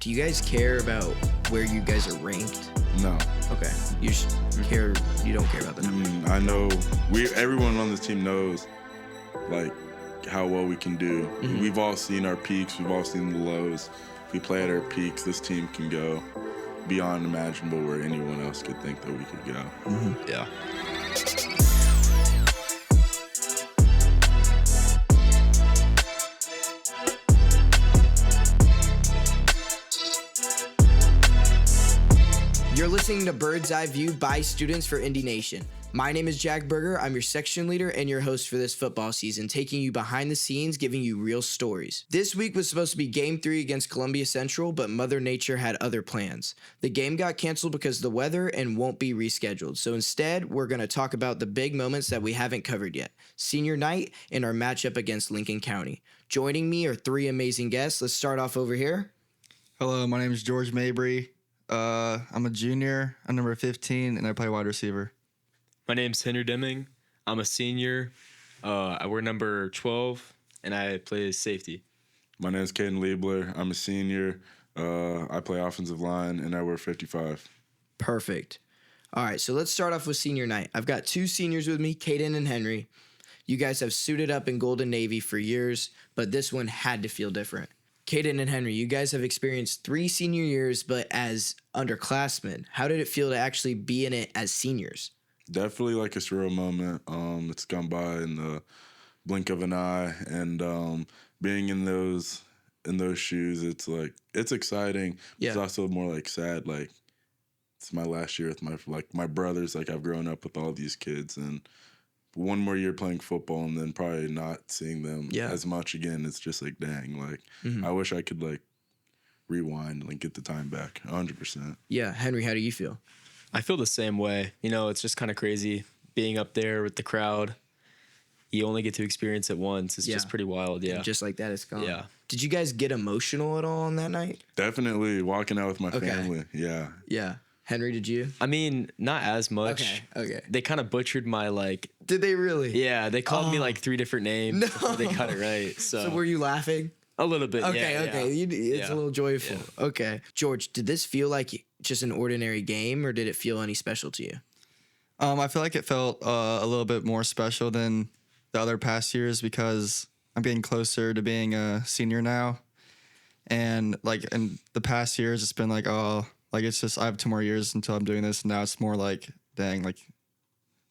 Do you guys care about where you guys are ranked? No. Okay. You just care. You don't care about the number. I know everyone on this team knows like how well we can do. Mm-hmm. We've all seen our peaks. We've all seen the lows. If we play at our peaks, this team can go beyond imaginable where anyone else could think that we could go. Mm-hmm. Yeah. You're listening to Bird's Eye View by students for Indy Nation. My name is Jack Berger. I'm your section leader and your host for this football season, taking you behind the scenes, giving you real stories. This week was supposed to be Game 3 against Columbia Central, but Mother Nature had other plans. The game got canceled because of the weather and won't be rescheduled. So instead, we're going to talk about the big moments that we haven't covered yet. Senior night and our matchup against Lincoln County. Joining me are three amazing guests. Let's start off over here. Hello, my name is George Murbury. I'm a junior. I'm number 15, and I play wide receiver. My name's Henry Deming. I'm a senior. I wear number 12, and I play safety. My name is Caden Liebler. I'm a senior. I play offensive line, and I wear 55. Perfect. All right, so let's start off with senior night. I've got two seniors with me, Caden and Henry. You guys have suited up in Gold and Navy for years, but this one had to feel different. Caden and Henry, you guys have experienced 3 senior years, but as underclassmen. How did it feel to actually be in it as seniors? Definitely like a surreal moment. It's gone by in the blink of an eye, and being in those shoes, it's exciting. Yeah. It's also more like sad. Like it's my last year with my brothers. Like I've grown up with all these kids, and one more year playing football and then probably not seeing them as much again. It's just like, dang, like I wish I could like rewind and like get the time back 100%. Yeah. Henry, how do you feel? I feel the same way. You know, it's just kind of crazy being up there with the crowd. You only get to experience it once. It's just pretty wild, yeah. Just like that, it's gone. Yeah. Did you guys get emotional at all on that night? Definitely walking out with my family. Yeah. Yeah. Henry, did you? I mean, not as much. Okay. They kind of butchered my, like... Did they really? Yeah, they called me, like, 3 different names before they got it right, so... So were you laughing? A little bit, Okay. yeah. It's a little joyful. Yeah. Okay. George, did this feel like just an ordinary game, or did it feel any special to you? I feel like it felt a little bit more special than the other past years because I'm getting closer to being a senior now. And, like, in the past years, it's been like, like, it's just, I have 2 more years until I'm doing this. And now it's more like, dang, like,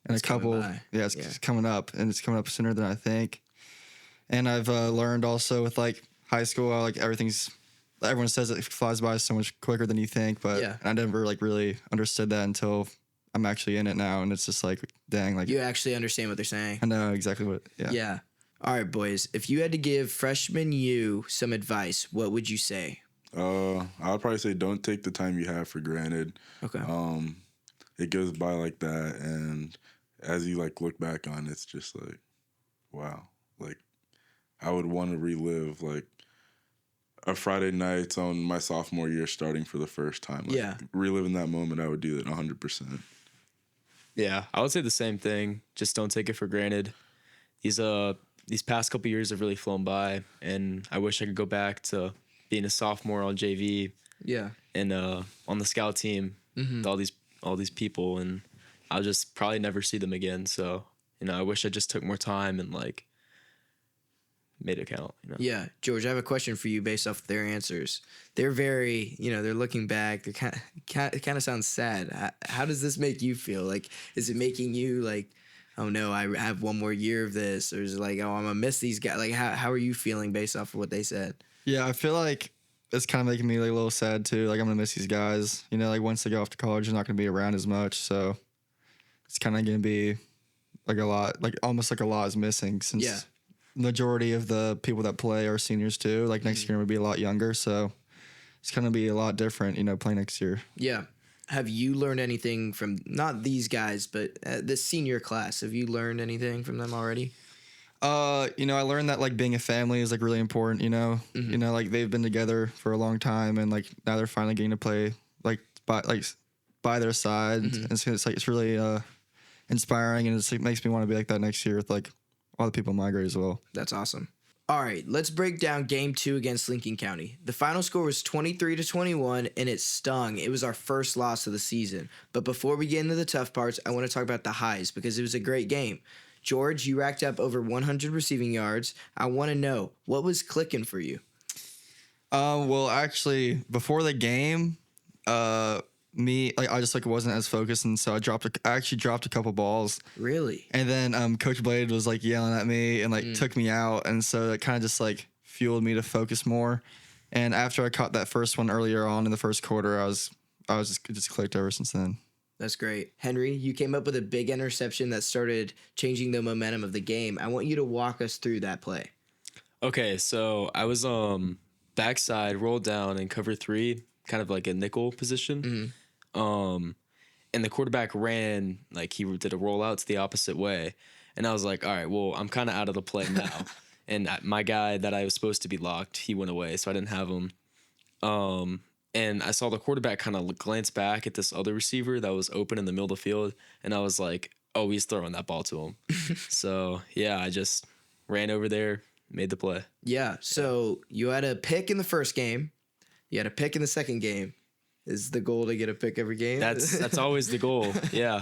in It's a couple, it's coming up. And it's coming up sooner than I think. And I've learned also with, like, high school, how, like, everyone says it flies by so much quicker than you think. But I never, like, really understood that until I'm actually in it now. And it's just like, dang, like. You actually understand what they're saying. I know exactly what, Yeah. All right, boys. If you had to give freshman you some advice, what would you say? I'd probably say don't take the time you have for granted. Okay. It goes by like that, and as you like look back on it, it's just like, wow. Like I would want to relive like a Friday nights on my sophomore year starting for the first time. Like, reliving that moment, I would do that 100%. Yeah, I would say the same thing. Just don't take it for granted. These past couple years have really flown by, and I wish I could go back to being a sophomore on JV. Yeah. And on the scout team with all these people, and I'll just probably never see them again. So, you know, I wish I just took more time and like made it count. You know? Yeah. George, I have a question for you based off their answers. They're very, they're looking back. They're it kind of sounds sad. How does this make you feel? Like, is it making you like, oh no, I have 1 more year of this, or is it like, oh, I'm gonna miss these guys? Like, how are you feeling based off of what they said? Yeah, I feel like it's kind of making me like a little sad too. Like I'm gonna miss these guys. You know, like once they go off to college, they're not gonna be around as much. So it's kind of gonna be like a lot, like almost like a lot is missing since the majority of the people that play are seniors too. Like next year will be a lot younger, so it's gonna be a lot different. You know, playing next year. Yeah. Have you learned anything from not these guys, but the senior class? Have you learned anything from them already? I learned that like being a family is like really important, you know. You know, like they've been together for a long time, and like now they're finally getting to play like by their side. And it's really inspiring, and it makes me want to be like that next year with like all the people in my grade as well. That's awesome. All right, let's break down game 2 against Lincoln County. The final score was 23-21, and it stung. It was our first loss of the season. But before we get into the tough parts, I want to talk about the highs because it was a great game. George, you racked up over 100 receiving yards. I want to know, what was clicking for you? Well, actually, before the game, I just wasn't as focused, and so I actually dropped a couple balls. Really? And then Coach Blade was like yelling at me and took me out, and so it kind of just like fueled me to focus more. And after I caught that first one earlier on in the first quarter, I was just clicked ever since then. That's great. Henry, you came up with a big interception that started changing the momentum of the game. I want you to walk us through that play. Okay, so I was backside, rolled down in cover 3, kind of like a nickel position. And the quarterback ran, like he did a rollout to the opposite way. And I was like, all right, well, I'm kind of out of the play now. And my guy that I was supposed to be locked, he went away, so I didn't have him. And I saw the quarterback kind of glance back at this other receiver that was open in the middle of the field. And I was like, oh, he's throwing that ball to him. So, yeah, I just ran over there, made the play. Yeah, so you had a pick in the first game. You had a pick in the second game. Is the goal to get a pick every game? That's always the goal, yeah.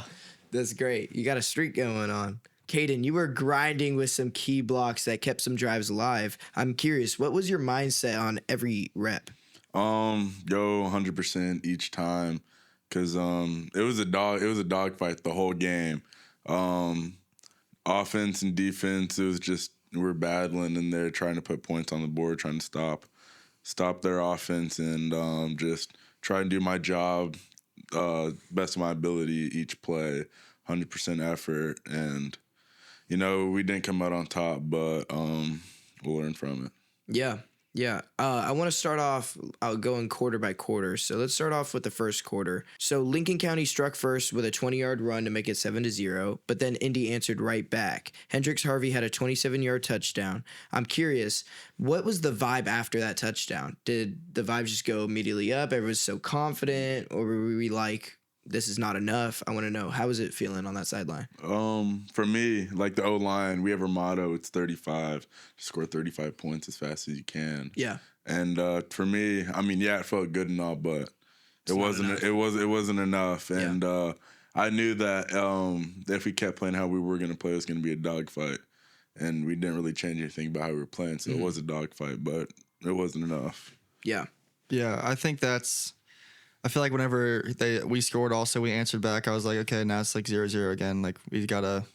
That's great. You got a streak going on. Caden, you were grinding with some key blocks that kept some drives alive. I'm curious, what was your mindset on every rep? Go 100% each time, cause it was a dog fight the whole game. Offense and defense, it was just we're battling in there, trying to put points on the board, trying to stop their offense, and just try and do my job, best of my ability each play, 100% effort, and we didn't come out on top, but we'll learn from it. Yeah. I want to start off going quarter by quarter. So let's start off with the first quarter. So Lincoln County struck first with a 20-yard run to make it 7-0, but then Indy answered right back. Hendrix Harvey had a 27-yard touchdown. I'm curious, what was the vibe after that touchdown? Did the vibe just go immediately up? Everyone was so confident, or were we like, this is not enough? I want to know, how was it feeling on that sideline? For me, like the O-line, we have our motto, it's 35. Score 35 points as fast as you can. Yeah. And for me, I mean, yeah, it felt good and all, but it wasn't enough. And I knew that if we kept playing how we were going to play, it was going to be a dogfight. And we didn't really change anything about how we were playing, so it was a dogfight, but it wasn't enough. Yeah. Yeah, I think I feel like whenever we scored also, we answered back. I was like, okay, now it's like 0-0 again. Like we gotta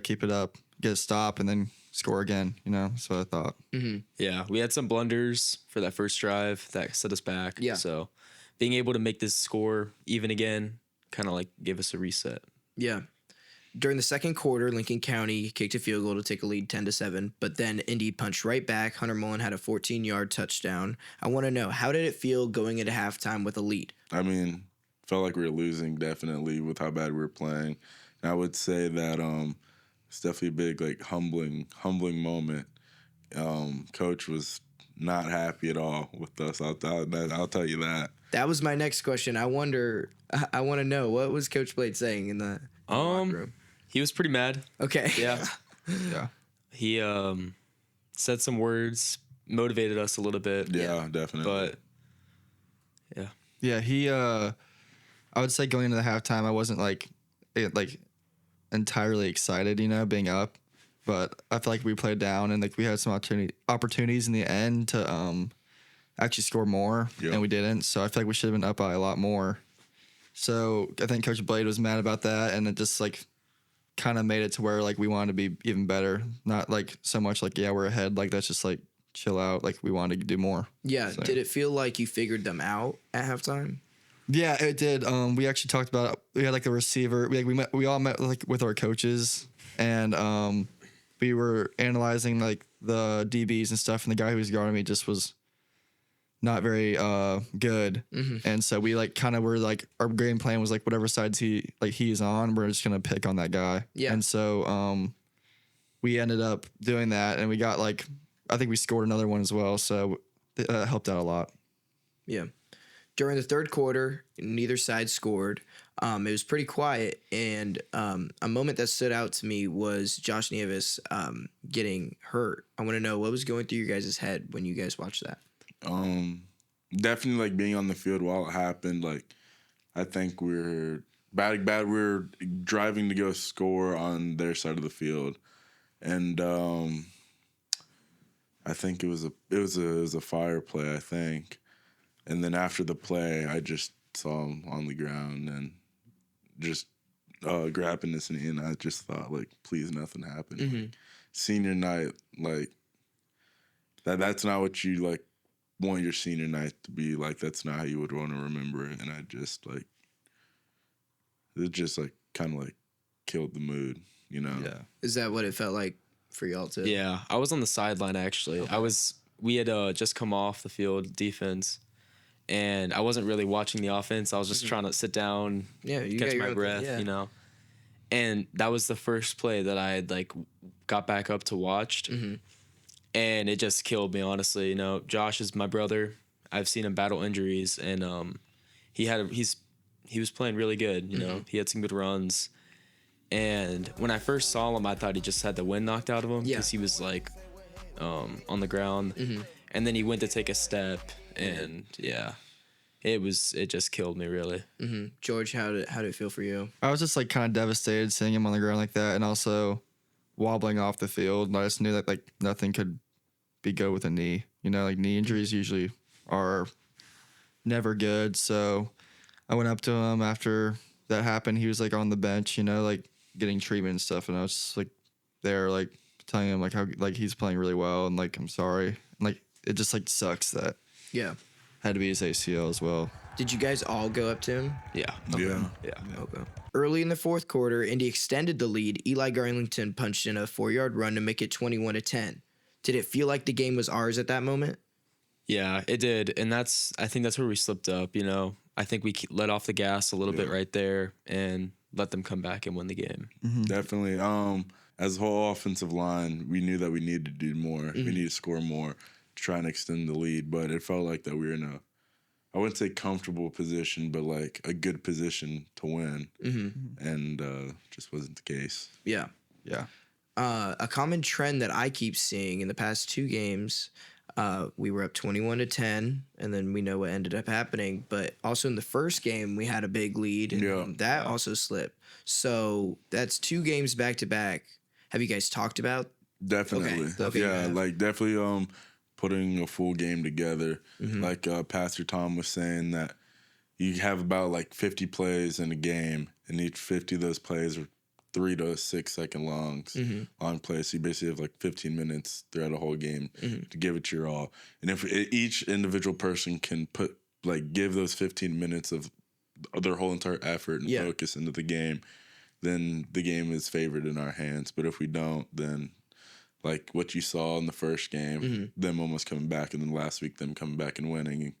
keep it up, get a stop, and then score again. That's what I thought. Mm-hmm. Yeah, we had some blunders for that first drive that set us back. Yeah. So being able to make this score even again kind of like gave us a reset. Yeah. During the second quarter, Lincoln County kicked a field goal to take a lead 10-7, but then Indy punched right back. Hunter Mullen had a 14-yard touchdown. I want to know, how did it feel going into halftime with a lead? I mean, felt like we were losing definitely with how bad we were playing. And I would say that it's definitely a big humbling moment. Coach was not happy at all with us. I'll tell you that. That was my next question. I want to know, what was Coach Blade saying in the locker room? He was pretty mad. Okay. Yeah. Yeah. He said some words, motivated us a little bit. Yeah, definitely. But yeah. Yeah, he I would say going into the halftime, I wasn't like entirely excited, being up, but I feel like we played down and like we had some opportunities in the end to actually score more, and we didn't. So I feel like we should have been up by a lot more. So I think Coach Blade was mad about that, and it just like kind of made it to where like we wanted to be even better, not like so much like we're ahead, like let's just like chill out, like we wanted to do more. Yeah. So. Did it feel like you figured them out at halftime? Yeah, it did. We actually talked about, we had like the receiver, we all met like with our coaches, and we were analyzing like the DBs and stuff, and the guy who was guarding me just was not very good. Mm-hmm. And so we like kind of were like, our game plan was like whatever sides he's on, we're just gonna pick on that guy. Yeah. And so we ended up doing that, and we got like, I think we scored another one as well, so that helped out a lot. Yeah. During the third quarter, neither side scored. It was pretty quiet, and a moment that stood out to me was Josh Nieves getting hurt. I want to know what was going through your guys' head when you guys watched that. Definitely like being on the field while it happened. Like, I think we're bad. We're driving to go score on their side of the field, and I think it was a fire play. I think, and then after the play, I just saw him on the ground and just grabbing his knee, and I just thought, like, please, nothing happened. Mm-hmm. Like, senior night, like that's not what you like want your senior night to be like. That's not how you would want to remember it. And I just like it just like kind of like killed the mood, you know. Yeah. Is that what it felt like for y'all too? Yeah, I was on the sideline actually. Okay. We had just come off the field defense, and I wasn't really watching the offense. I was just trying to sit down, you catch got your my own breath, thing, yeah. you know. And that was the first play that I had like got back up to watch, and it just killed me, honestly. You know, Josh is my brother. I've seen him battle injuries, and he was playing really good. You know, he had some good runs. And when I first saw him, I thought he just had the wind knocked out of him because he was like on the ground. And then he went to take a step, and it just killed me really. George, how did it feel for you? I was just like kind of devastated seeing him on the ground like that, and also wobbling off the field. And I just knew that like nothing could be good with a knee. You know, like knee injuries usually are never good. So I went up to him after that happened. He was like on the bench, you know, like getting treatment and stuff, and I was just like there, like telling him like how like he's playing really well, and like I'm sorry. And, like it just like sucks that had to be his ACL as well. Did you guys all go up to him? Yeah. Yeah. Okay. Early in the fourth quarter, Indy extended the lead. Eli Garlington punched in a 4-yard run to make it 21-10. Did it feel like the game was ours at that moment? Yeah, it did, and I think that's where we slipped up. You know, I think we let off the gas a little bit right there and let them come back and win the game. Definitely. As a whole offensive line, we knew that we needed to do more. We needed to score more to try and extend the lead. But it felt like that we were in a, I wouldn't say comfortable position, but like a good position to win. And just wasn't the case. Yeah. Yeah. A common trend that I keep seeing in the past 2 games, we were up 21-10, and then we know what ended up happening. But also in the first game, we had a big lead, and that also slipped. So that's 2 games back to back. Have you guys talked about? Definitely. Okay, Yeah, like definitely putting a full game together. Like Pastor Tom was saying that you have about like 50 plays in a game, and each 50 of those plays are 3 to 6 second long plays. So you basically have like 15 minutes throughout a whole game to give it your all. And if each individual person can give those 15 minutes of their whole entire effort and focus into the game, then the game is favored in our hands. But if we don't, then like what you saw in the first game, them almost coming back, and then last week them coming back and winning,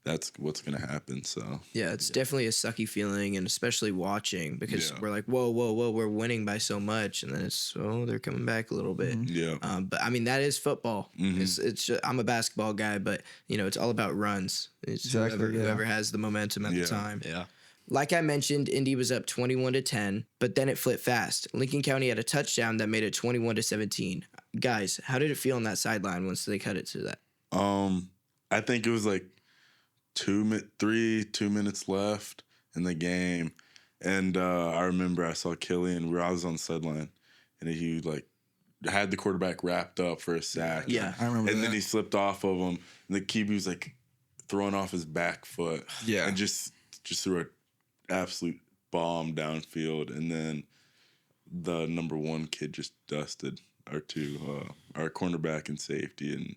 that's what's going to happen. So yeah, it's definitely a sucky feeling, and especially watching, because we're like, whoa, we're winning by so much, and then it's they're coming back a little bit. But I mean, that is football. It's just, I'm a basketball guy, but you know, it's all about runs. It's Exactly, whoever has the momentum at the time. Yeah. Like I mentioned, Indy was up 21-10, but then it flipped fast. Lincoln County had a touchdown that made it 21-17. Guys, how did it feel on that sideline once they cut it to that? I think it was like 2 minutes left in the game, and I remember I saw Killian where I was on the sideline, and he like had the quarterback wrapped up for a sack. Yeah, I remember. And that. then he slipped off of him, and the QB was like throwing off his back foot. Yeah. And just threw an absolute bomb downfield, and then the number 1 kid just dusted our cornerback and safety. And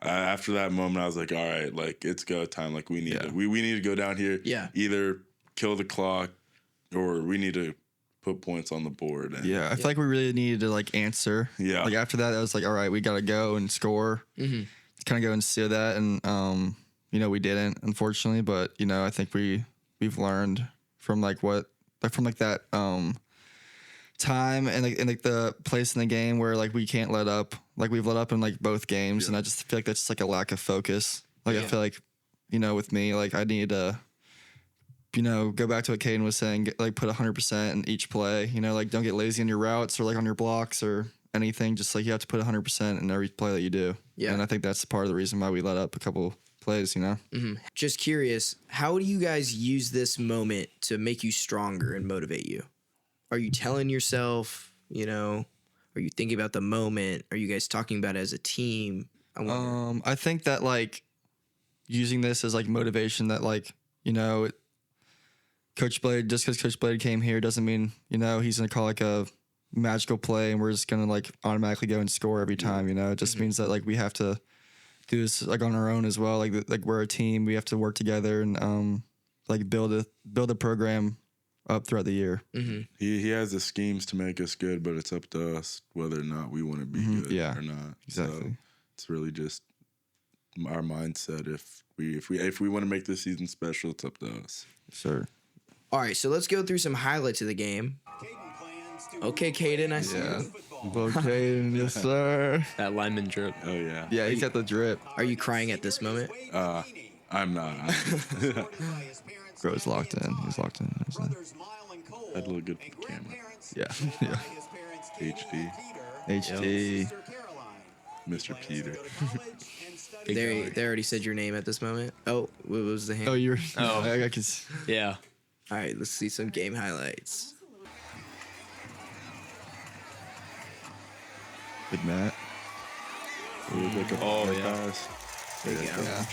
after that moment, I was like, all right, like it's go time. Like we need we need to go down here. Yeah. Either kill the clock, or we need to put points on the board. And I feel like we really needed to like answer. Yeah. Like after that, I was like, all right, we got to go and score. Kind of go and seal that, and you know, we didn't, unfortunately. But you know, I think we've learned from that time and like the place in the game where like we can't let up. Like we've let up in like both games, and I just feel like that's just like a lack of focus. Like I feel like with me, like I need to, go back to what Caden was saying, like put 100% in each play. Like don't get lazy on your routes or like on your blocks or anything. Just like you have to put 100% in every play that you do. Yeah. And I think that's part of the reason why we let up a couple plays. Mm-hmm. Just curious, how do you guys use this moment to make you stronger and motivate you? Are you telling yourself, are you thinking about the moment? Are you guys talking about it as a team? I think that like using this as like motivation that like, Coach Blade, just because Coach Blade came here doesn't mean, he's going to call like a magical play and we're just going to like automatically go and score every time, It just means that like we have to do this like on our own as well. Like we're a team. We have to work together and like build a program up throughout the year. Mm-hmm. He has the schemes to make us good, but it's up to us whether or not we want to be good or not. Exactly. So it's really just our mindset. If we want to make this season special, it's up to us. Sure. All right, so let's go through some highlights of the game. Okay, Caden, I see you. Well, Caden, yes, sir. That lineman drip. Oh, yeah. Yeah, he's got the drip. Are you crying at this moment? I'm not. Bro, he's locked in. He's locked in. That'd look good for the camera. Yeah. HD. Mr. Peter. They already said your name at this moment. Oh, what was the hand? Oh, you're. Oh, I can. Yeah. All right, let's see some game highlights. Big Matt. Oh, yeah. Pass. There you go. Yeah.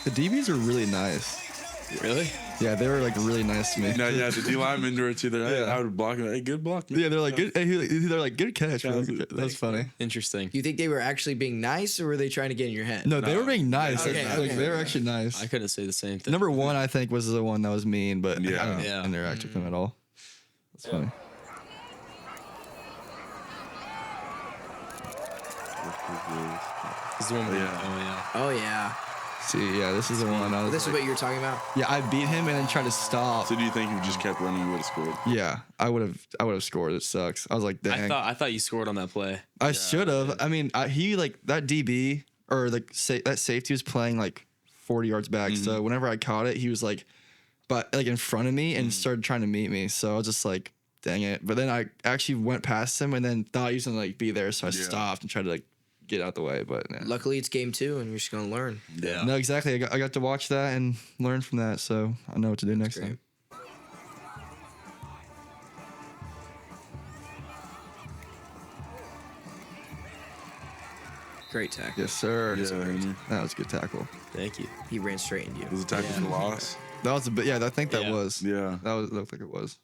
The DBs are really nice. Really? Yeah, they were like really nice to me. No, yeah, the D linemen were too. I would block him. Hey, good block. Yeah, they're like good. They're like good catch. Yeah, That's funny. Interesting. You think they were actually being nice, or were they trying to get in your head? No, they were being nice. Okay, Like, okay. they were actually nice. I couldn't say the same thing. Number one, I think, was the one that was mean, but Yeah. I don't Yeah. interact with him at all. That's funny. This is the one where Oh yeah. See, yeah, this is the one. I was This is like, what you were talking about. yeah, I beat him and then tried to stop. So do you think if you just kept running, you would have scored? Yeah, I would have scored. It sucks. I was like, dang. I thought you scored on that play. I should have. I mean, he like that DB or like that safety was playing like 40 yards back. So whenever I caught it, he was like, but like in front of me and started trying to meet me. So I was just like, dang it. But then I actually went past him and then thought he was gonna like be there, so I stopped and tried to like get out the way. But yeah. Luckily, it's game 2, and you're just gonna learn. Yeah. No, exactly. I got to watch that and learn from that, so I know what to do next time. Great tackle. Yes, sir. Yeah. That was a good tackle. Thank you. He ran straight into you. Was it tackle for loss? That was a bit. Yeah, I think that Yeah. was. Yeah. That looked like it was.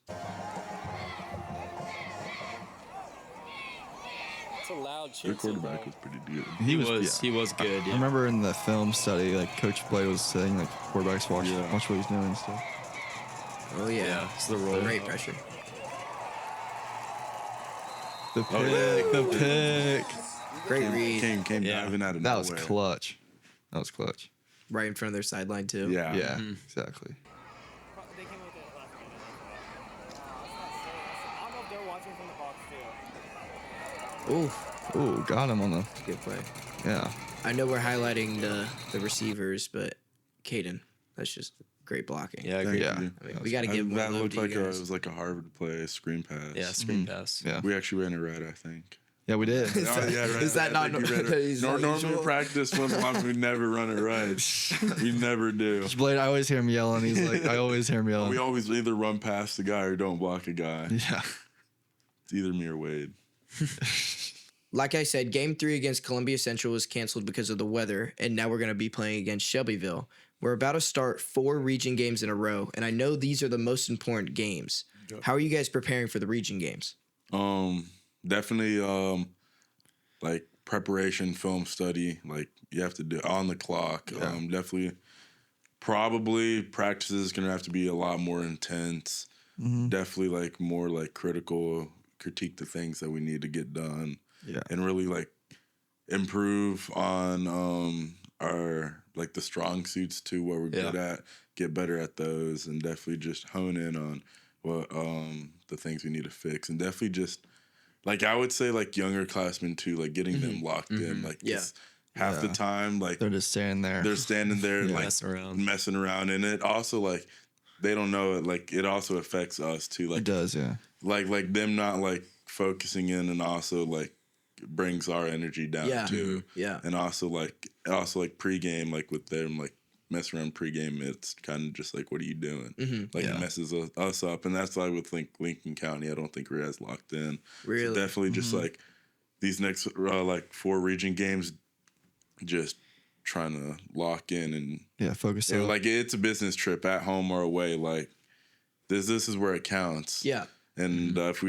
Their quarterback was pretty good. He was good. I Yeah. remember in the film study, like Coach Blade was saying, like quarterbacks watch what he's doing and stuff. Oh yeah. Yeah, it's the roll. Great pressure. The pick, the pick. Great read. Came Yeah. diving out of That was nowhere. clutch. That was clutch. Right in front of their sideline too. Yeah. Yeah, exactly. They came with it last minute. I don't know if they're watching from the box too. Ooh, Ooh, got him on the. good play. Yeah. I know we're highlighting the receivers, but Caden, that's just great blocking. Yeah, Thank great. Yeah. you. I mean, we got to give more That love looked to you like guys. it was like a Harvard play, a screen pass. Yeah, screen pass. Yeah. We actually ran it right, I think. Yeah, we did. Is that- is that I not think we ran it. is that Normally usual? in practice, we never run it right. We never do. Coach Blade, I always hear him yelling. He's like, I always hear him yelling. We always either run past the guy or don't block a guy. Yeah. It's either me or Wade. Like I said, Game 3 against Columbia Central was canceled because of the weather, and now we're going to be playing against Shelbyville. We're about to start 4 region games in a row, and I know these are the most important games. Yep. How are you guys preparing for the region games? Definitely like preparation, film study. Like you have to do on the clock. Yeah. Definitely, probably practice is gonna have to be a lot more intense. Definitely like more like critique the things that we need to get done. Yeah. And really like improve on our like the strong suits too, what we're good at, get better at those, and definitely just hone in on what the things we need to fix, and definitely just like I would say like younger classmen too, like getting them locked in, like Yeah. half the time, like they're just standing there. They're standing there like messing around, and it also like they don't know it. Like it also affects us too. Like it does, yeah. Like them not like focusing in, and also like brings our energy down too. Yeah, and also like pregame, like with them like messing around pregame, it's kind of just like, what are you doing? Like it messes us up, and that's why with Lincoln County, I don't think we're as locked in. Really, so definitely just like these next like 4 region games, just trying to lock in and focus. Like it's a business trip at home or away. Like this is where it counts. Yeah. And if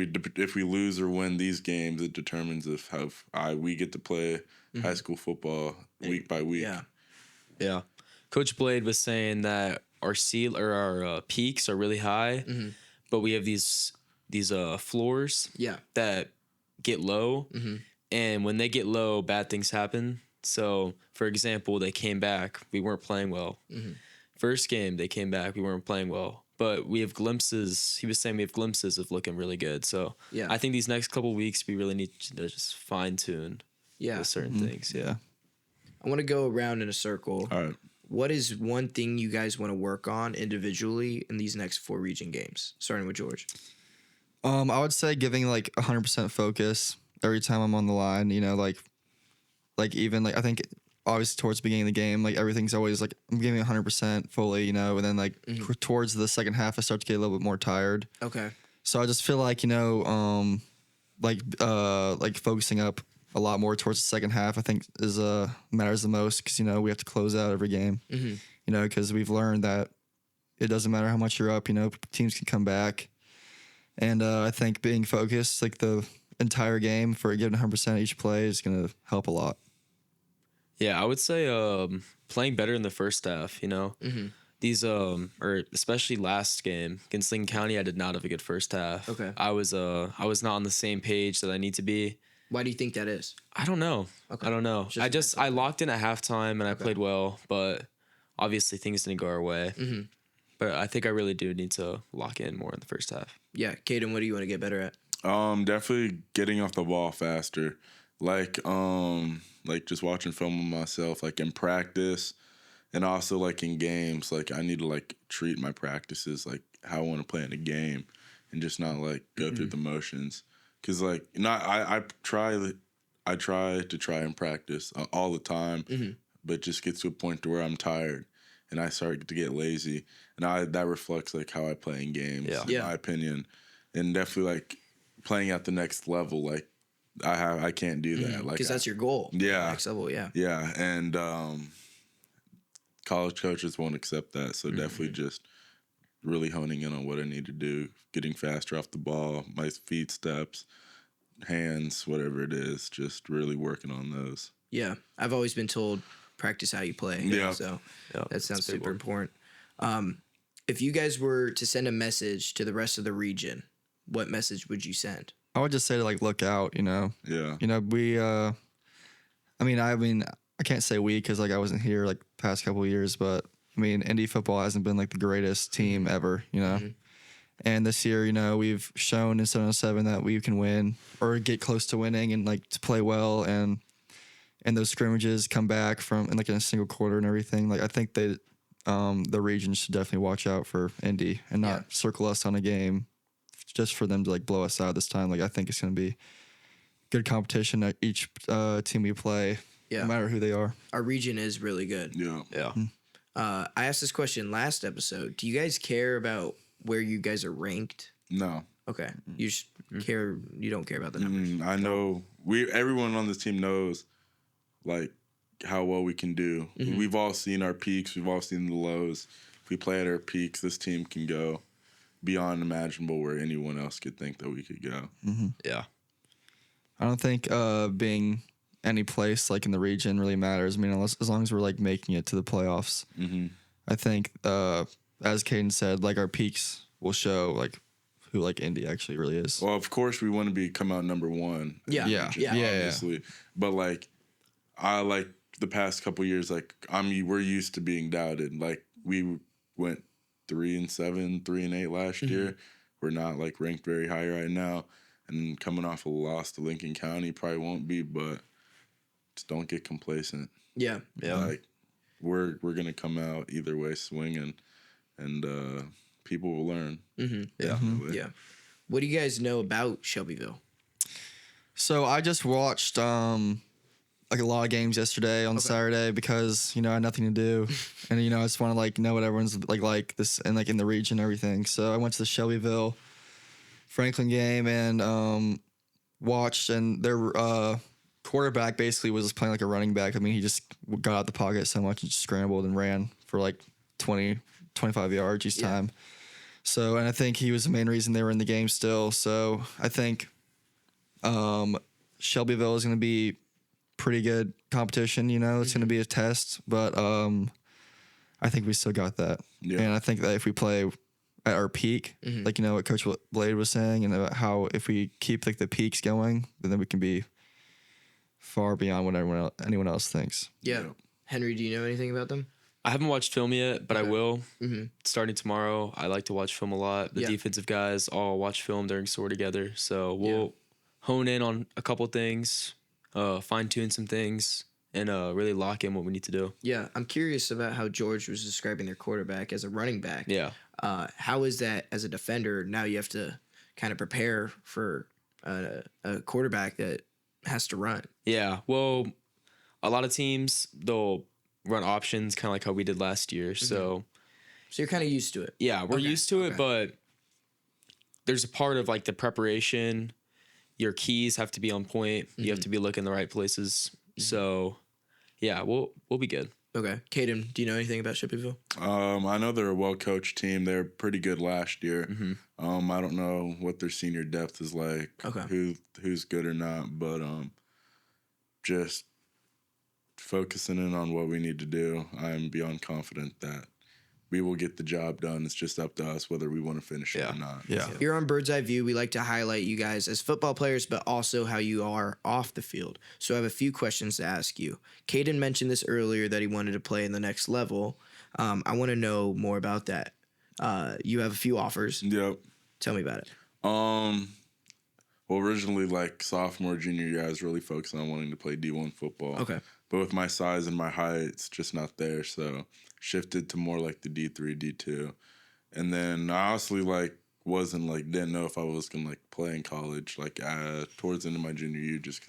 we lose or win these games, it determines if how we get to play high school football week by week. Yeah. Coach Blade was saying that our peaks are really high, but we have these floors that get low, and when they get low, bad things happen. So, for example, they came back, we weren't playing well. First game, they came back, we weren't playing well. But we have glimpses. He was saying we have glimpses of looking really good. So I think these next couple weeks we really need to just fine tune with certain things. Yeah. I want to go around in a circle. All right. What is one thing you guys want to work on individually in these next 4 region games? Starting with George. I would say giving like 100% focus every time I'm on the line. You know, like even like I think. Obviously, towards the beginning of the game, like everything's always like I'm giving 100% fully, you know, and then like towards the second half, I start to get a little bit more tired. Okay. So I just feel like, you know, like focusing up a lot more towards the second half, I think is matters the most, because, you know, we have to close out every game, you know, because we've learned that it doesn't matter how much you're up, you know, teams can come back. And I think being focused like the entire game for giving 100% each play is going to help a lot. Yeah, I would say playing better in the first half, you know. These or especially last game against Lincoln County, I did not have a good first half. Okay. I was not on the same page that I need to be. Why do you think that is? I don't know. Okay. I don't know. I locked in at halftime and I played well, but obviously things didn't go our way. But I think I really do need to lock in more in the first half. Yeah, Caden, what do you want to get better at? Definitely getting off the ball faster. Like just watching film of myself, like in practice, and also like in games. Like I need to like treat my practices like how I want to play in a game, and just not like go through the motions. Cause like I try and practice all the time, but just gets to a point to where I'm tired, and I start to get lazy, and that reflects like how I play in games, in my opinion, and definitely like playing at the next level, like. I can't do that, like because that's your goal. Yeah, next level. Yeah, and college coaches won't accept that. So definitely just really honing in on what I need to do, getting faster off the ball, my feet steps, hands, whatever it is, just really working on those. Yeah, I've always been told practice how you play. Yeah, so that sounds super important. If you guys were to send a message to the rest of the region, what message would you send? I would just say to like look out, you know. Yeah. You know, we. I mean, I can't say we because like I wasn't here like past couple of years, but I mean, Indy football hasn't been like the greatest team ever, you know. And this year, you know, we've shown in 707 that we can win or get close to winning and like to play well, and those scrimmages come back from in like in a single quarter and everything. Like I think that the region should definitely watch out for Indy and not circle us on a game. Just for them to like blow us out this time. Like I think it's going to be good competition at each team we play, no matter who they are. Our region is really good. Yeah. I asked this question last episode. Do you guys care about where you guys are ranked? No. Okay. You just care. You don't care about the numbers. I know everyone on this team knows like how well we can do. We've all seen our peaks. We've all seen the lows. If we play at our peaks, this team can go beyond imaginable where anyone else could think that we could go. Yeah. I don't think being any place like in the region really matters. I mean, as long as we're like making it to the playoffs. I think, as Caden said, like our peaks will show like who like Indy actually really is. Well, of course we want to come out number one. Yeah. Obviously. But like, I like the past couple years, like we're used to being doubted. Like we went 3-7, 3-8 last year. We're not like ranked very high right now, and coming off a loss to Lincoln County probably won't be, but just don't get complacent. Yeah. Like we're gonna come out either way swinging, and people will learn. Yeah. What do you guys know about Shelbyville? So I just watched like a lot of games yesterday on Saturday because I had nothing to do, and I just want to like know what everyone's like this and like in the region and everything. So I went to the Shelbyville Franklin game and watched, and their quarterback basically was playing like a running back. I mean, he just got out the pocket so much and just scrambled and ran for like 20, 25 yards each time. So, and I think he was the main reason they were in the game still. So I think Shelbyville is going to be pretty good competition. It's going to be a test, but I think we still got that. Yeah. And I think that if we play at our peak, like what Coach Blade was saying, and about how if we keep like the peaks going, then we can be far beyond what anyone else thinks. Yeah. Henry, do you know anything about them? I haven't watched film yet, but I will. Starting tomorrow, I like to watch film a lot. The defensive guys all watch film during SOAR together, so we'll hone in on a couple things, fine-tune some things, and really lock in what we need to do. Yeah, I'm curious about how George was describing their quarterback as a running back. Yeah. How is that as a defender? Now you have to kind of prepare for a quarterback that has to run. Yeah, well, a lot of teams, they'll run options kind of like how we did last year. So you're kind of used to it. Yeah, we're used to it, but there's a part of like the preparation. Your keys have to be on point. You have to be looking the right places. So yeah, we'll be good. Okay. Caden, do you know anything about Shelbyville? I know they're a well-coached team. They're pretty good last year. I don't know what their senior depth is like, who's good or not, but just focusing in on what we need to do, I'm beyond confident that we will get the job done. It's just up to us whether we want to finish it or not. Yeah. So. Here on Bird's Eye View, we like to highlight you guys as football players, but also how you are off the field. So I have a few questions to ask you. Caden mentioned this earlier that he wanted to play in the next level. I want to know more about that. You have a few offers. Yep. Tell me about it. Well, originally, like sophomore, junior year, I was really focused on wanting to play D1 football. Okay. But with my size and my height, it's just not there. So shifted to more like the D3, D2. And then I honestly didn't know if I was going to play in college. Towards the end of my junior year, just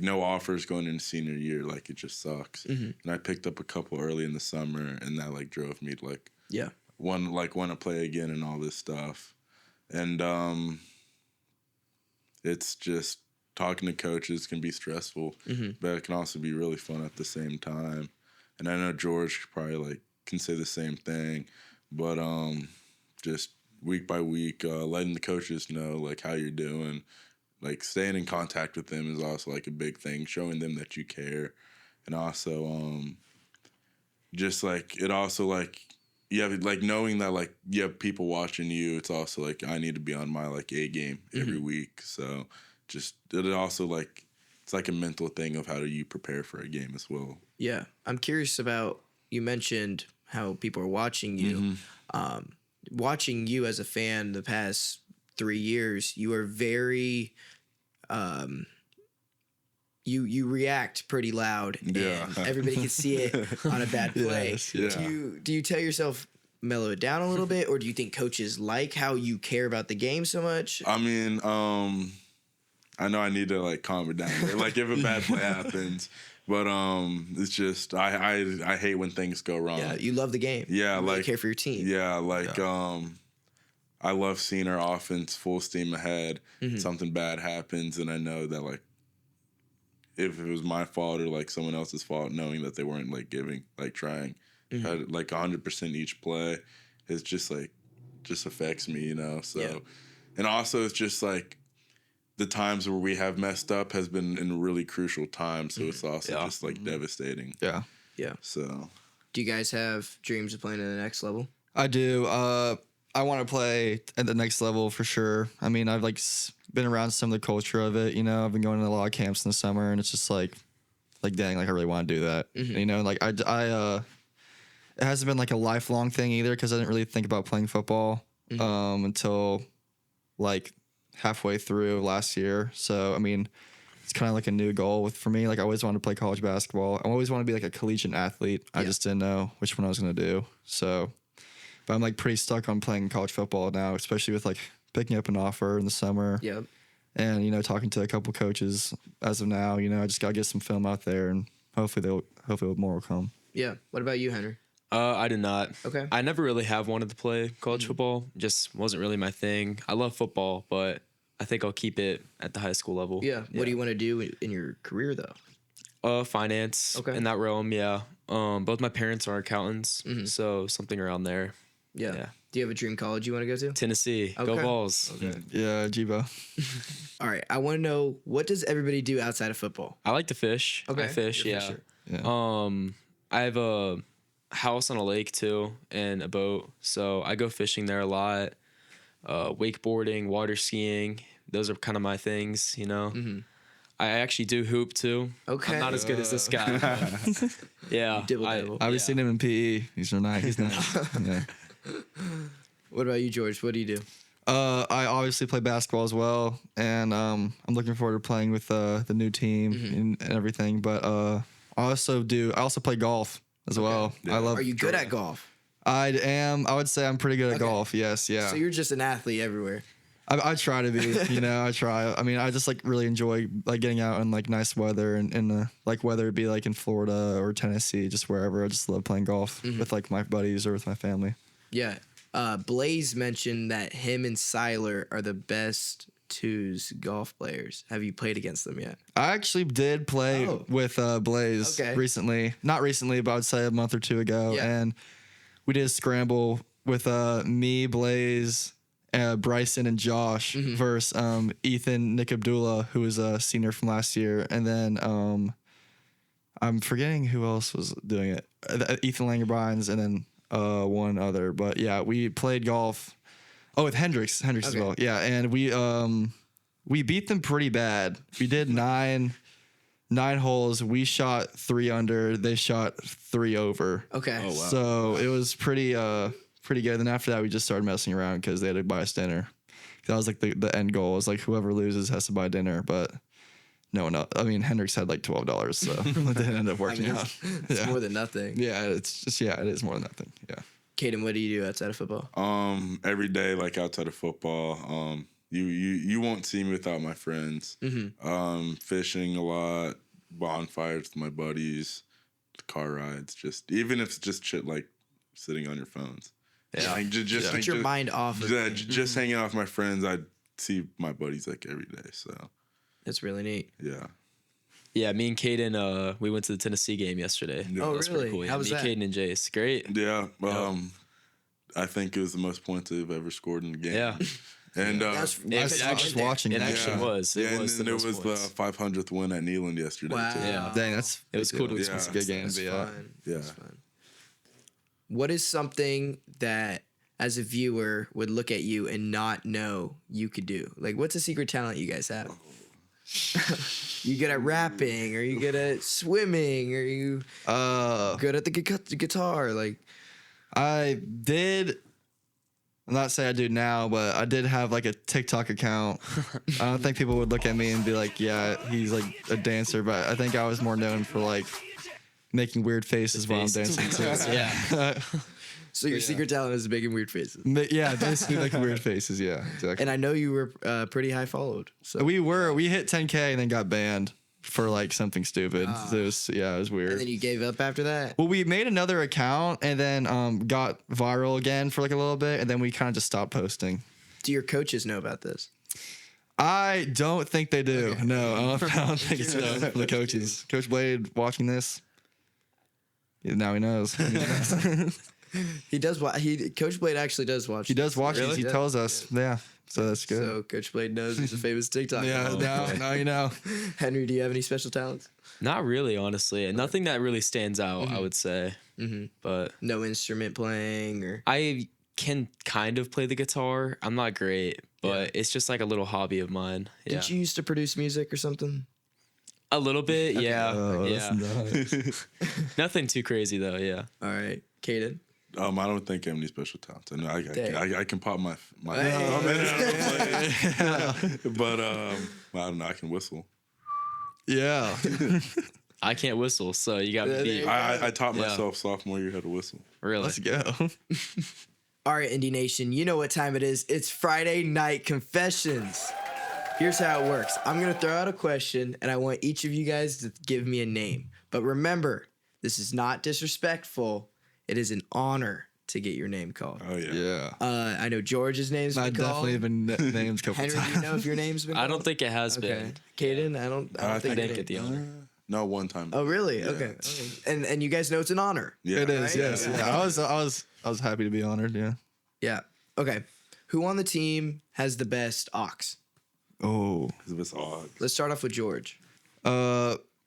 no offers going into senior year. It just sucks. And I picked up a couple early in the summer, and that drove me to want to play again and all this stuff. And it's just talking to coaches can be stressful, but it can also be really fun at the same time. And I know George probably can say the same thing, but just week by week, letting the coaches know how you're doing, staying in contact with them is also a big thing. Showing them that you care, and also just it also you have knowing that you have people watching you. It's also I need to be on my A game every week. So just it also it's a mental thing of how do you prepare for a game as well. Yeah, I'm curious about, you mentioned how people are watching you. Watching you as a fan the past 3 years, you are very you react pretty loud, and everybody can see it on a bad play. Yes, yeah. Do you tell yourself mellow it down a little bit, or do you think coaches like how you care about the game so much? I mean, I know I need to calm it down. If a bad play happens, but it's just I hate when things go wrong. Yeah, you love the game. Yeah, you really care for your team. Yeah, I love seeing our offense full steam ahead. Something bad happens, and I know that if it was my fault or someone else's fault, knowing that they weren't trying, had 100% each play, it's just just affects me, So, and also it's just the times where we have messed up has been in a really crucial time, so it's also just devastating. Yeah. Yeah. So, do you guys have dreams of playing at the next level? I do. I want to play at the next level for sure. I mean, I've been around some of the culture of it. I've been going to a lot of camps in the summer, and it's just dang, I really want to do that. I it hasn't been a lifelong thing either, because I didn't really think about playing football until halfway through last year. So I mean, it's kind of like a new goal for me. Like I always wanted to play college basketball. I always wanted to be like a collegiate athlete. I just didn't know which one I was going to do. So, but I'm like pretty stuck on playing college football now, especially with like picking up an offer in the summer. Yep. And, you know, talking to a couple coaches as of now, you know, I just got to get some film out there and hopefully more will come. Yeah. What about you, Henry? I did not. Okay. I never really have wanted to play college football. Just wasn't really my thing. I love football, but I think I'll keep it at the high school level. Yeah. What do you want to do in your career, though? Finance. Okay. In that realm, yeah. Both my parents are accountants, so something around there. Yeah. Do you have a dream college you want to go to? Tennessee. Go Okay. Vols. Okay. Yeah, Jibo. All right. I want to know, what does everybody do outside of football? I like to fish. Okay. I fish, You're a yeah. fisher. Yeah. I have a house on a lake too and a boat, so I go fishing there a lot. Wakeboarding, water skiing, those are kind of my things, you know. I actually do hoop too. Okay. I'm not as good as this guy. but yeah. Dibble-dabble. I've seen him in PE. He's nice. He's nice. Yeah. What about you, George? What do you do? I obviously play basketball as well, and I'm looking forward to playing with the new team and everything. But I also play golf as well. Yeah. I love. Are you good at golf? I am. I would say I'm pretty good at Okay. golf. Yes. Yeah. So you're just an athlete everywhere. I try to be. You know, I try. I mean, I just like really enjoy like getting out in like nice weather and like whether it be like in Florida or Tennessee, just wherever. I just love playing golf with like my buddies or with my family. Yeah. Blaze mentioned that him and Siler are the best twos golf players. Have you played against them yet? I actually did play Oh. with Blaze recently. Not recently, but I would say a month or two ago. Yeah. And we did a scramble with me, Blaze, Bryson, and Josh versus Ethan Nick Abdullah, who was a senior from last year. And then I'm forgetting who else was doing it. Ethan Langerbynes and then one other. But yeah, we played golf. Oh, with Hendricks as well. Yeah, and we beat them pretty bad. We did nine holes. We shot 3 under. They shot 3 over. Okay. Oh, wow. So it was pretty good. Then after that, we just started messing around because they had to buy us dinner. That was like the end goal. It was like whoever loses has to buy dinner. But no, I mean Hendricks had like $12, so it didn't end up working out. It's more than nothing. Yeah, it is more than nothing. Yeah. Caden, what do you do outside of football? Every day, like outside of football, you won't see me without my friends. Fishing a lot, bonfires with my buddies, car rides. Just even if it's just shit like sitting on your phones. Yeah. Like, just Get your mind off of it. just hanging out with my friends. I see my buddies like every day. So That's really neat. yeah. Yeah, me and Caden, we went to the Tennessee game yesterday. Yeah. Oh, That was pretty really? cool. Yeah, How was me, that? Caden, and Jace. Great. Yeah. I think it was the most points I've ever scored in a game. Yeah. And That's I was just watching It that. actually was. It yeah, was and the then it most was the points. 500th win at Neyland yesterday Wow. too. Yeah. Dang, it was cool to Yeah. experience a good game. That's But yeah. fun. Yeah. That's fun. What is something that, as a viewer, would look at you and not know you could do? Like, what's a secret talent you guys have? You good at rapping? Are you good at swimming? Are you good at the guitar? Like, I did. I'm not saying I do now, but I did have like a TikTok account. I don't think people would look at me and be like, "Yeah, he's like a dancer," but I think I was more known for like making weird faces while I'm dancing too. Yeah. so your secret talent is making weird faces. Yeah, basically like weird faces. Yeah, exactly. And I know you were pretty high followed. So We hit 10K and then got banned for like something stupid. So it was weird. and then you gave up after that. Well, we made another account and then got viral again for like a little bit, and then we kind of just stopped posting. Do your coaches know about this? I don't think they do. No, I don't think so. For the coaches, Coach Blade watching this, now he knows. He does. Coach Blade actually does watch. He does watch Really? these. He Yeah. tells us. Yeah, so that's good. So Coach Blade knows he's a famous TikTok. Yeah, now you know. Henry, do you have any special talents? Not really, honestly. Nothing that really stands out, I would say. But No instrument playing or. I can kind of play the guitar. I'm not great, but it's just like a little hobby of mine. Yeah. Didn't you used to produce music or something? A little bit, yeah. Oh, yeah. that's nice. Nothing too crazy though, yeah. All right, Caden. I don't think I have any special talents. I know Dang. I can pop my Hey. but I don't know. I can whistle. Yeah. I can't whistle, so you got to be I taught Yeah. myself sophomore year how to whistle. really. Let's go. All right, Indy Nation, you know what time it is. It's Friday Night Confessions. Here's how it works. I'm going to throw out a question, and I want each of you guys to give me a name. But remember, this is not disrespectful. It is an honor to get your name called. Oh yeah. Yeah. I know George's name's been I've called. definitely been named a couple Henry, do times. you know if your name's been called? I don't think it has Okay. been. Caden, I don't think I didn't it get the is. honor. No, one time. Oh, really? Yeah. Okay. And you guys know it's an honor. Yeah. It is, Right? yes. Yeah. Yeah. I was happy to be honored, yeah. Yeah. Okay. Who on the team has the best ox? Oh. It's odd. Let's start off with George.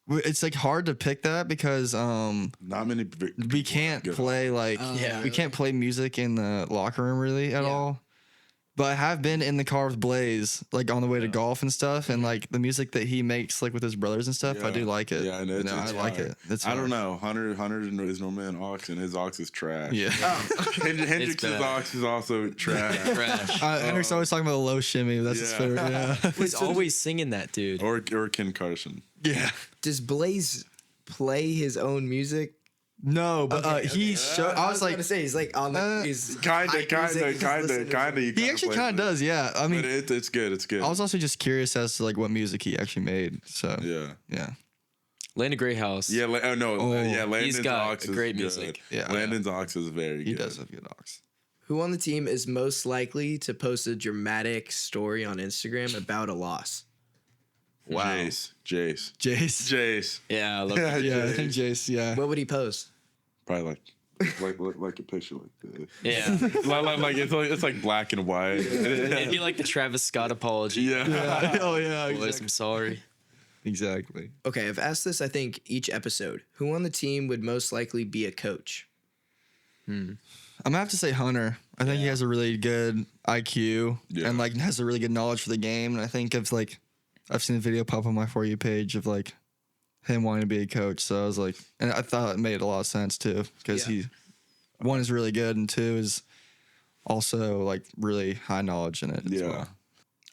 It's like hard to pick that because Not many. we can't play like Yeah. we can't play music in the locker room really at Yeah. all. But I have been in the car with Blaze, like on the way to golf and stuff, and like the music that he makes, like with his brothers and stuff, I do like it. Yeah, I know. You know, I like it. It's I don't fun. know. Hunter is normally an ox, and his ox is trash. Yeah. Hendrix's bad. ox is also trash. Trash. Henry's always talking about the low shimmy. That's his Yeah. favorite. Yeah. He's always singing that, dude. or Ken Carson. yeah. Does Blaze play his own music? No, but he showed. I was like, gonna say he's like on the he's Kinda. hype music, he's listening to You he actually kind of does. Yeah. I But mean, it's good. It's good. I was also just curious as to like what music he actually made. So yeah. Landon Greyhouse. Yeah. Yeah. Landon's He's got ox is great good. music. Yeah. Landon's ox is very he good. does have good ox. Who on the team is most likely to post a dramatic story on Instagram about a loss? Wow. Jace. Jace. Yeah, I love Yeah, that. Yeah, Jace. Jace. Yeah. What would he post? Probably like a picture like this. Yeah. like it's like black and white. It'd be like the Travis Scott apology. Yeah. Oh yeah. Boys, I'm sorry. Exactly. Okay, I've asked this I think each episode. Who on the team would most likely be a coach? I'm gonna have to say Hunter. I think he has a really good IQ Yeah. and like has a really good knowledge for the game. And I think of like I've seen a video pop on my For You page of like him wanting to be a coach. So I was like, and I thought it made a lot of sense too because Yeah. he one is really good and two is also like really high knowledge in it. As Yeah. well.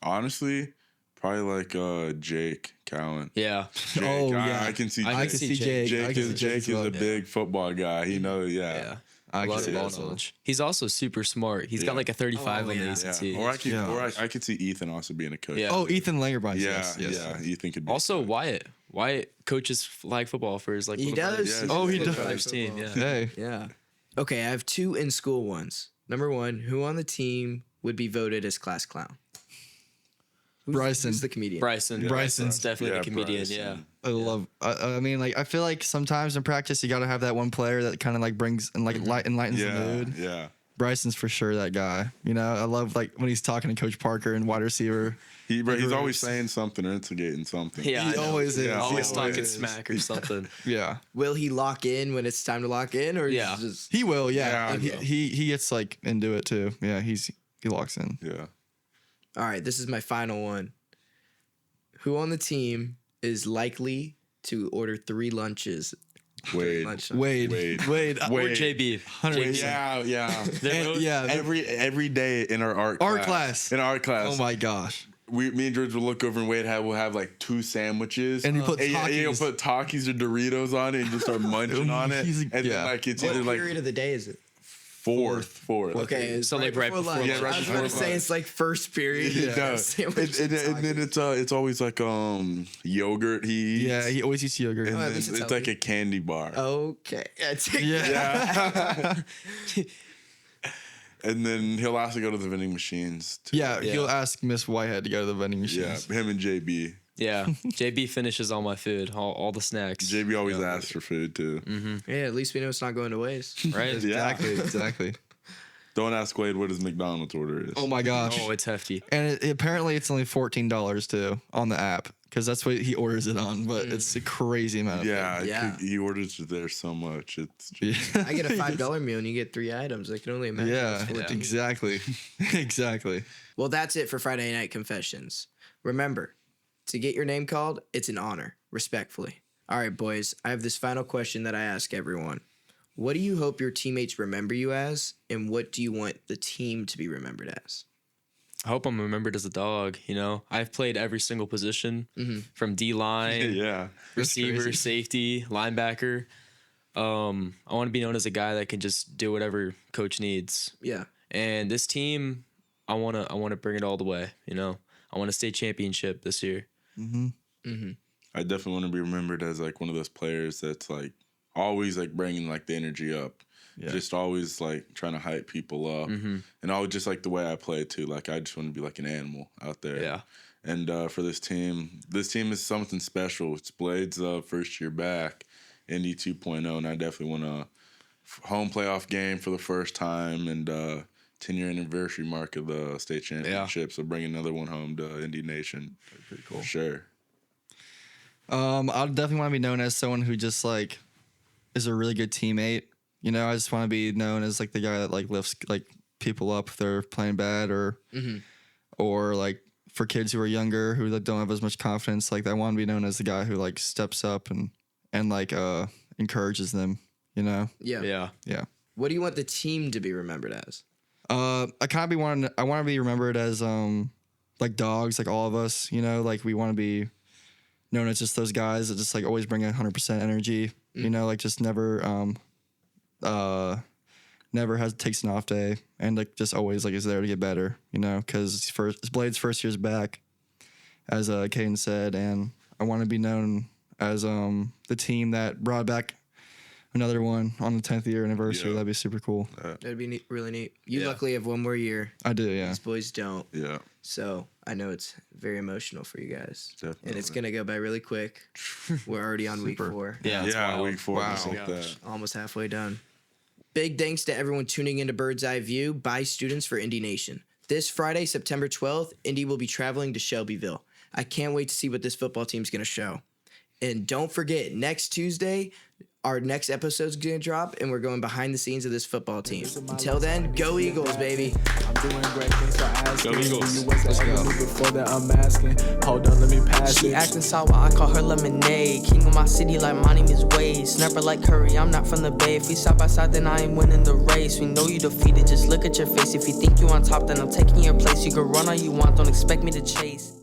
Honestly, probably like Jake Cowan. Yeah. Jake, Oh, yeah. I can see I I Jake. can see Jake. I Jake can is see Jake as is well. a big football guy. He knows. Yeah. Yeah. I A can lot see of that ball as well. knowledge. He's also super smart. He's got Yeah. like a 35 on the yeah. ACT. Yeah. Or I could Yeah. I could see Ethan also being a coach. Yeah. Oh, Ethan Langerbein. Yeah. Yes. Yes. Yeah. Ethan could be Also, Wyatt. Wyatt coaches flag football for his like. He little does. brothers. Yeah. Oh, he Football. does. Brothers team. Yeah. Hey. Yeah. Okay, I have two in school ones. Number one, who on the team would be voted as class clown? Bryson. Who's the comedian? Bryson. Bryson's definitely the comedian. Bryson. Yeah. I love. I mean, like, I feel like sometimes in practice you got to have that one player that kind of like brings and like enlightens the Yeah. mood. Yeah. Bryson's for sure that guy. You know, I love like when he's talking to Coach Parker and wide receiver. But he's always groups. saying something or instigating something. Yeah. He I know. always is. Yeah, Always he talking always is. smack or something. Yeah, Will he lock in when it's time to lock in, or Yeah. just he will. Yeah, Yeah, and he will. he gets like into it too. Yeah, he locks in. Yeah. all right? This is my final one. Who on the team is likely to order 3 lunches? Wade. Lunchtime? Wade, Wade. Or Wade. JB. 100%. Yeah. They're both- Yeah, Every day in our art class. In art class. Oh my gosh. Me and George will look over and Wade will have like 2 sandwiches. And he puts he'll Takis. put Takis or Doritos on it and just start munching on it. He's a- And yeah. then like it's What either like period of the day is it? fourth. Okay, it's So, like, right before lunch. lunch. Yeah, right I was before about to say lunch. it's like first period. No. Sandwich And then it's always like yogurt he eats. Yeah, he always eats yogurt. And at then least it's it's like healthy. a candy bar. Okay. Yeah. Yeah. And then he'll also go to the vending machines too. Yeah, he'll ask Miss Whitehead to go to the vending Yeah, machines. him and JB. Yeah. JB finishes all my food, all the snacks. JB always asks for food too. Yeah, at least we know it's not going to waste. Right? Yeah. Exactly. Don't ask Wade what his McDonald's order is. Oh my gosh. Oh, it's hefty. And apparently it's only $14 too on the app because that's what he orders it on. But it's a crazy amount of Yeah, Yeah. he orders there so much. It's food. I get a $5 meal and you get 3 items. I can only imagine. Yeah, it's 14. exactly. Exactly. Well, that's it for Friday Night Confessions. Remember, to get your name called, it's an honor, respectfully. All right, boys, I have this final question that I ask everyone. What do you hope your teammates remember you as, and what do you want the team to be remembered as? I hope I'm remembered as a dog. You know, I've played every single position from D line, Yeah. receiver, safety, linebacker. I want to be known as a guy that can just do whatever coach needs. Yeah. And this team, I want to bring it all the way. You know, I want to state championship this year. I definitely want to be remembered as like one of those players that's like always like bringing like the energy up. Yeah. Just always like trying to hype people up, and always just like the way I play too. Like I just want to be like an animal out there. Yeah. And for this team is something special. It's Blade's first year back, Indy 2.0, and I definitely want a home playoff game for the first time and 10-year anniversary mark of the state championship. So bring another one home to Indy Nation. Pretty cool. For sure. I definitely want to be known as someone who just like is a really good teammate. You know, I just want to be known as like the guy that like lifts like people up if they're playing bad or like for kids who are younger who like, don't have as much confidence. Like I want to be known as the guy who like steps up and like encourages them. You know? Yeah. What do you want the team to be remembered as? I want to be remembered as like dogs, like all of us. You know, like we want to be known as just those guys that just like always bring 100% energy. You know, like just never takes an off day and like just always like is there to get better, you know, because it's Blade's first year's back, as Caden said, and I want to be known as the team that brought back another one on the 10th year anniversary. That'd be super cool. That'd be really neat. You luckily have one more year. I do, yeah. These boys don't. Yeah. So I know it's very emotional for you guys. Definitely. And it's going to go by really quick. We're already on week 4. Yeah, week 4. Wow. Just like that. Almost halfway done. Big thanks to everyone tuning into Bird's Eye View by students for Indy Nation. This Friday, September 12th, Indy will be traveling to Shelbyville. I can't wait to see what this football team's going to show. And don't forget, next Tuesday, our next episode's going to drop, and we're going behind the scenes of this football team. Until then, go Eagles, baby. I'm doing great, thanks for asking. Go Eagles. Let's go. Before that, I'm asking. Hold on, let me pass She it. acting sour, I call her lemonade. King of my city like my name is Wade. Snapper like Curry, I'm not from the Bay. If we side by side, then I ain't winning the race. We know you defeated, just look at your face. If you think you on top, then I'm taking your place. You can run all you want, don't expect me to chase.